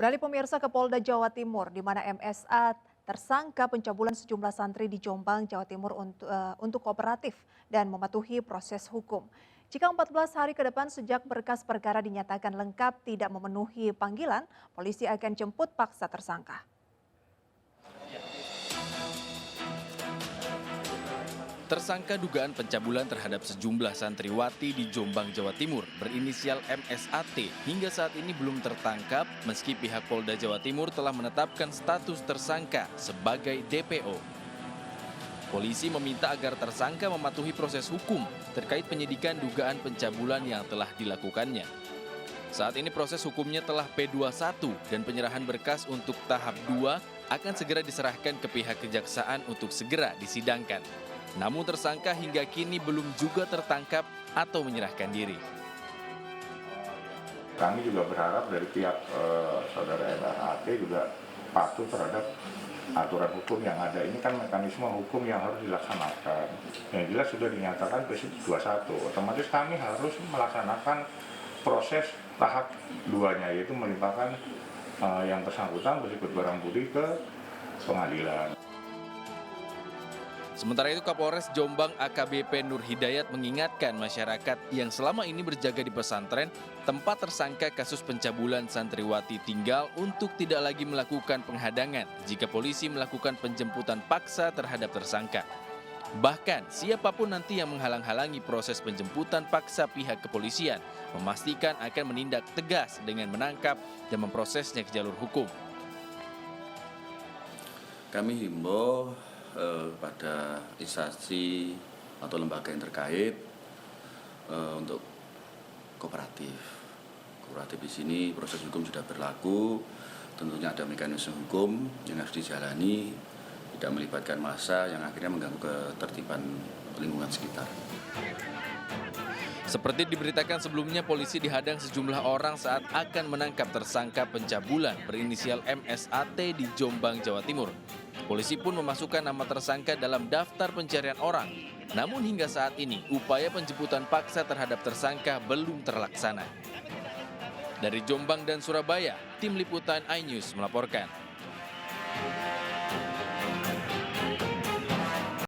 Beralih pemirsa ke Polda Jawa Timur, di mana MSA tersangka pencabulan sejumlah santri di Jombang, Jawa Timur untuk kooperatif dan mematuhi proses hukum. Jika 14 hari ke depan sejak berkas perkara dinyatakan lengkap tidak memenuhi panggilan, polisi akan jemput paksa tersangka. Tersangka dugaan pencabulan terhadap sejumlah santriwati di Jombang, Jawa Timur berinisial MSAT hingga saat ini belum tertangkap meski pihak Polda Jawa Timur telah menetapkan status tersangka sebagai DPO. Polisi meminta agar tersangka mematuhi proses hukum terkait penyidikan dugaan pencabulan yang telah dilakukannya. Saat ini proses hukumnya telah P21 dan penyerahan berkas untuk tahap 2 akan segera diserahkan ke pihak kejaksaan untuk segera disidangkan. Namun tersangka hingga kini belum juga tertangkap atau menyerahkan diri. Kami juga berharap dari pihak saudara MSAT juga patuh terhadap aturan hukum yang ada. Ini kan mekanisme hukum yang harus dilaksanakan. Yang jelas sudah dinyatakan P21, otomatis kami harus melaksanakan proses tahap 2-nya, yaitu melimpahkan yang bersangkutan berikut barang bukti ke pengadilan. Sementara itu Kapolres Jombang AKBP Nur Hidayat mengingatkan masyarakat yang selama ini berjaga di pesantren tempat tersangka kasus pencabulan santriwati tinggal untuk tidak lagi melakukan penghadangan jika polisi melakukan penjemputan paksa terhadap tersangka. Bahkan siapapun nanti yang menghalang-halangi proses penjemputan paksa pihak kepolisian memastikan akan menindak tegas dengan menangkap dan memprosesnya ke jalur hukum. Kami himbau pada instansi atau lembaga yang terkait untuk kooperatif. Kooperatif di sini proses hukum sudah berlaku, tentunya ada mekanisme hukum yang harus dijalani, tidak melibatkan massa yang akhirnya mengganggu ketertiban lingkungan sekitar. Seperti diberitakan sebelumnya, polisi dihadang sejumlah orang saat akan menangkap tersangka pencabulan berinisial MSAT di Jombang, Jawa Timur. Polisi pun memasukkan nama tersangka dalam daftar pencarian orang. Namun hingga saat ini, upaya penjemputan paksa terhadap tersangka belum terlaksana. Dari Jombang dan Surabaya, Tim Liputan iNews melaporkan.